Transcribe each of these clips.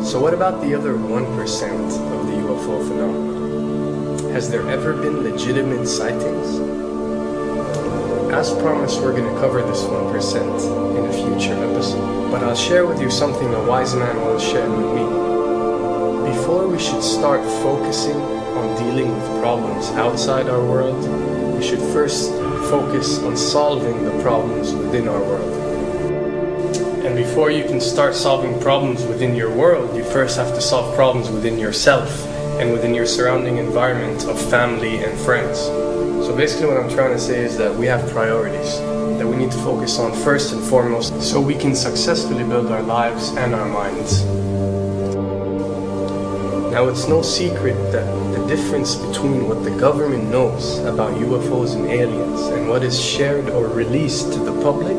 So what about the other 1% of the UFO phenomenon? Has there ever been legitimate sightings? As promised, we're going to cover this 1% in a future episode. But I'll share with you something a wise man once shared with me. Before we should start focusing on dealing with problems outside our world, we should first focus on solving the problems within our world. And before you can start solving problems within your world, you first have to solve problems within yourself and within your surrounding environment of family and friends. So basically what I'm trying to say is that we have priorities that we need to focus on first and foremost so we can successfully build our lives and our minds. Now, it's no secret that the difference between what the government knows about UFOs and aliens and what is shared or released to the public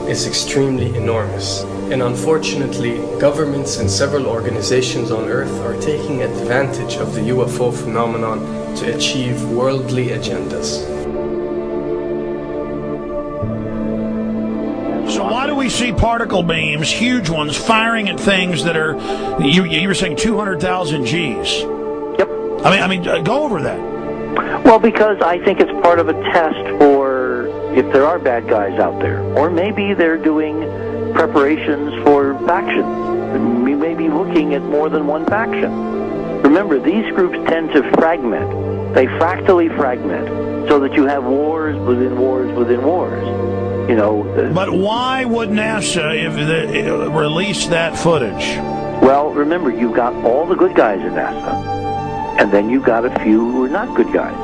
is extremely enormous. And unfortunately, governments and several organizations on Earth are taking advantage of the UFO phenomenon to achieve worldly agendas. So why do we see particle beams, huge ones, firing at things that are, you were saying 200,000 Gs? Yep. I mean, go over that. Well, because I think it's part of a test for if there are bad guys out there. Or maybe they're doing preparations for factions. We may be looking at more than one faction. Remember, these groups tend to fragment. They fractally fragment so that you have wars within wars within wars. You know. But why would NASA release that footage? Well, remember, you've got all the good guys in NASA, and then you've got a few who are not good guys.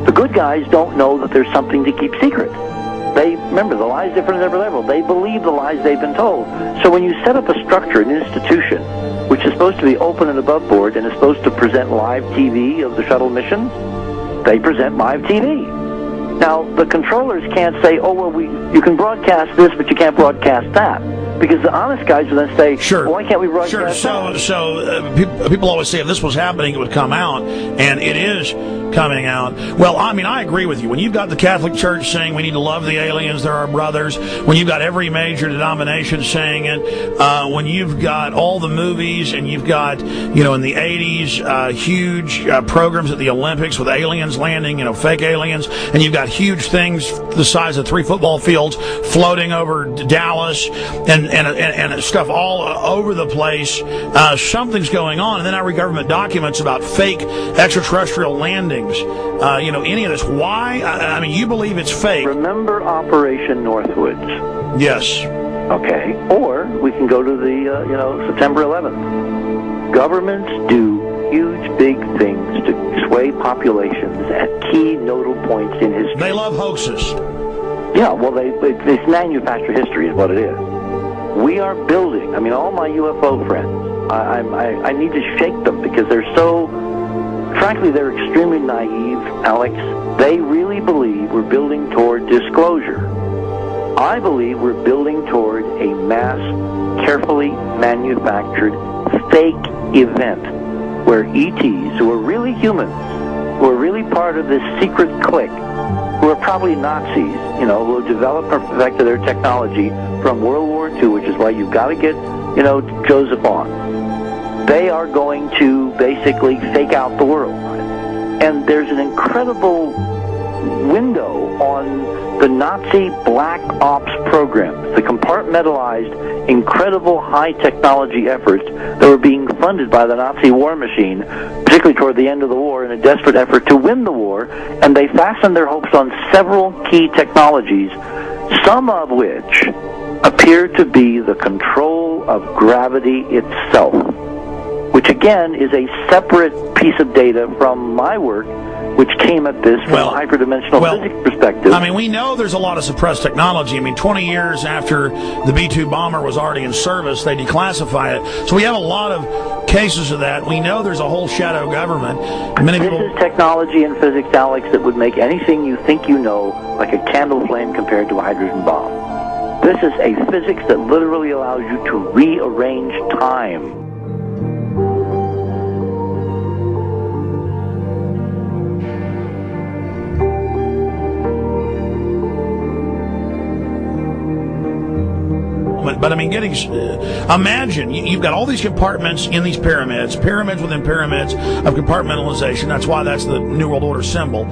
The good guys don't know that there's something to keep secret. They remember, the lie's different at every level. They believe the lies they've been told. So when you set up a structure, an institution, which is supposed to be open and above board and is supposed to present live TV of the shuttle missions, they present live TV. Now, the controllers can't say, oh, well, you can broadcast this, but you can't broadcast that. Because the honest guys will then say, sure. Well, why can't we broadcast that? So people always say if this was happening, it would come out, and it is coming out. Well, I mean, I agree with you. When you've got the Catholic Church saying we need to love the aliens, they're our brothers, when you've got every major denomination saying it, when you've got all the movies, and you've got, you know, in the 80s, huge programs at the Olympics with aliens landing, you know, fake aliens, and you've got huge things the size of 3 football fields floating over Dallas, and stuff all over the place. Something's going on, and then I read government documents about fake extraterrestrial landings. You know, any of this. Why? I mean, you believe it's fake. Remember Operation Northwoods? Yes. Okay. Or we can go to the, September 11th. Governments do huge, big things to sway populations at key nodal points in history. They love hoaxes. Yeah, well, they manufacture history is what it is. We are building, I mean, all my UFO friends, I need to shake them because they're so, frankly, they're extremely naive, Alex. They really believe we're building toward disclosure. I believe we're building toward a mass, carefully manufactured, fake event where ETs, who are really humans, who are really part of this secret clique, who are probably Nazis, who have developed or perfected their technology from World War II, which is why you've got to get, Joseph on. They are going to basically fake out the world. And there's an incredible window on the Nazi black ops programs, the compartmentalized, incredible high technology efforts that were being funded by the Nazi war machine, particularly toward the end of the war, in a desperate effort to win the war, and they fastened their hopes on several key technologies, some of which appear to be the control of gravity itself, which again is a separate piece of data from my work, which came at this from a hyperdimensional physics perspective. I mean, we know there's a lot of suppressed technology. I mean, 20 years after the B-2 bomber was already in service, they declassify it. So we have a lot of cases of that. We know there's a whole shadow government. This is technology and physics, Alex, that would make anything you think you know like a candle flame compared to a hydrogen bomb. This is a physics that literally allows you to rearrange time. experiment. But I mean, imagine you've got all these compartments in these pyramids within pyramids of compartmentalization. That's why that's the New World Order symbol.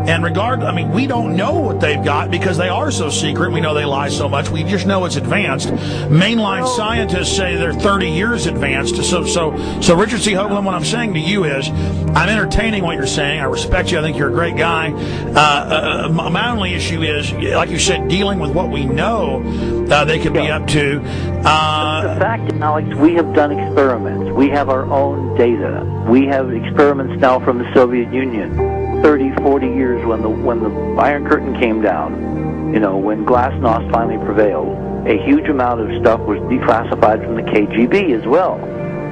And we don't know what they've got because they are so secret. We know they lie so much. We just know it's advanced. Mainline scientists say they're 30 years advanced. So Richard C. Hoagland, what I'm saying to you is, I'm entertaining what you're saying. I respect you. I think you're a great guy. My only issue is, like you said, dealing with what we know they could be up to. The fact, Alex, we have done experiments. We have our own data. We have experiments now from the Soviet Union. 30, 40 years when the Iron Curtain came down, when Glasnost finally prevailed, a huge amount of stuff was declassified from the KGB as well.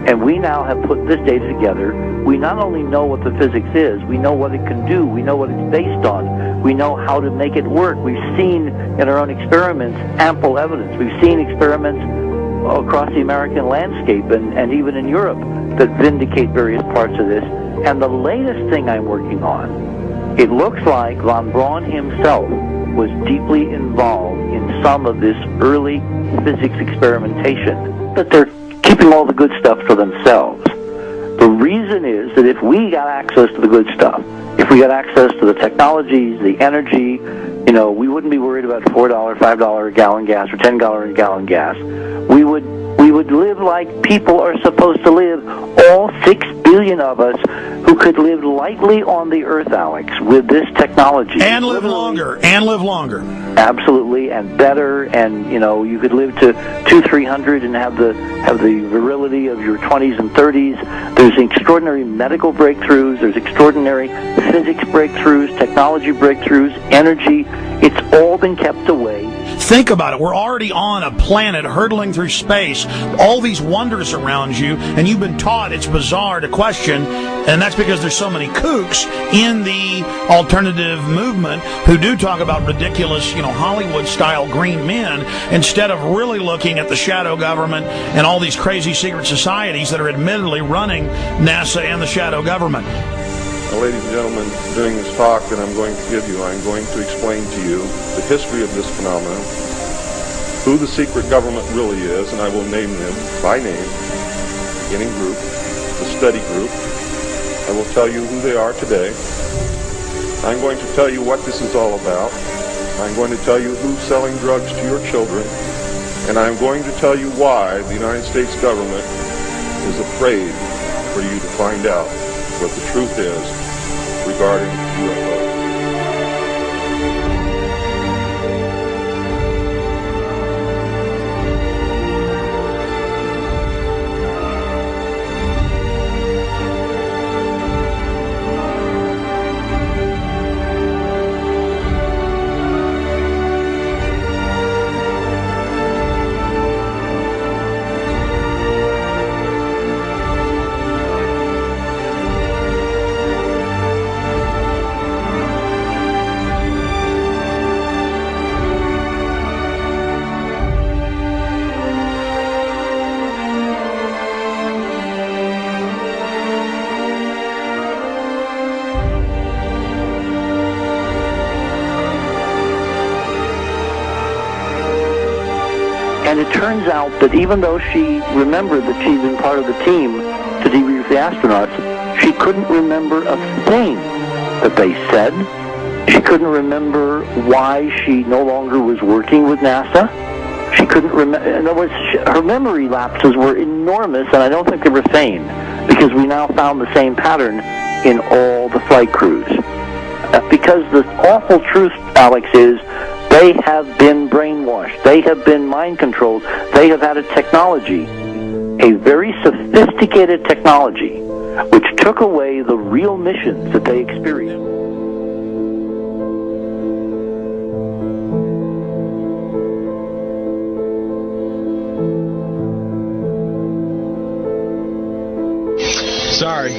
And we now have put this data together. We not only know what the physics is, we know what it can do, we know what it's based on, we know how to make it work. We've seen in our own experiments ample evidence. We've seen experiments across the American landscape and even in Europe that vindicate various parts of this. And the latest thing I'm working on, it looks like von Braun himself was deeply involved in some of this early physics experimentation, but they're keeping all the good stuff for themselves. The reason is that if we got access to the good stuff, if we got access to the technologies, the energy, we wouldn't be worried about $4, $5 a gallon gas or $10 a gallon gas. We would live like people are supposed to live, all 6 billion of us who could live lightly on the earth, Alex, with this technology. And live longer. Absolutely, and better, and you could live to 200-300 and have the virility of your 20s and 30s. There's extraordinary medical breakthroughs, there's extraordinary physics breakthroughs, technology breakthroughs, energy. It's all been kept away. Think about it. We're already on a planet hurtling through space, all these wonders around you, and you've been taught it's bizarre to question, and that's because there's so many kooks in the alternative movement who do talk about ridiculous, Hollywood-style green men, instead of really looking at the shadow government and all these crazy secret societies that are admittedly running NASA and the shadow government. Now, ladies and gentlemen, during this talk that I'm going to give you, I'm going to explain to you the history of this phenomenon, who the secret government really is, and I will name them by name, beginning group, the study group. I will tell you who they are today. I'm going to tell you what this is all about. I'm going to tell you who's selling drugs to your children, and I'm going to tell you why the United States government is afraid for you to find out what the truth is regarding UFOs. And it turns out that even though she remembered that she'd been part of the team to debrief the astronauts, she couldn't remember a thing that they said. She couldn't remember why she no longer was working with NASA. She couldn't remember. In other words, her memory lapses were enormous, and I don't think they were feigned, because we now found the same pattern in all the flight crews. Because the awful truth, Alex, is they have been brainwashed. They have been mind controlled. They have had a technology, a very sophisticated technology, which took away the real missions that they experienced. Sorry.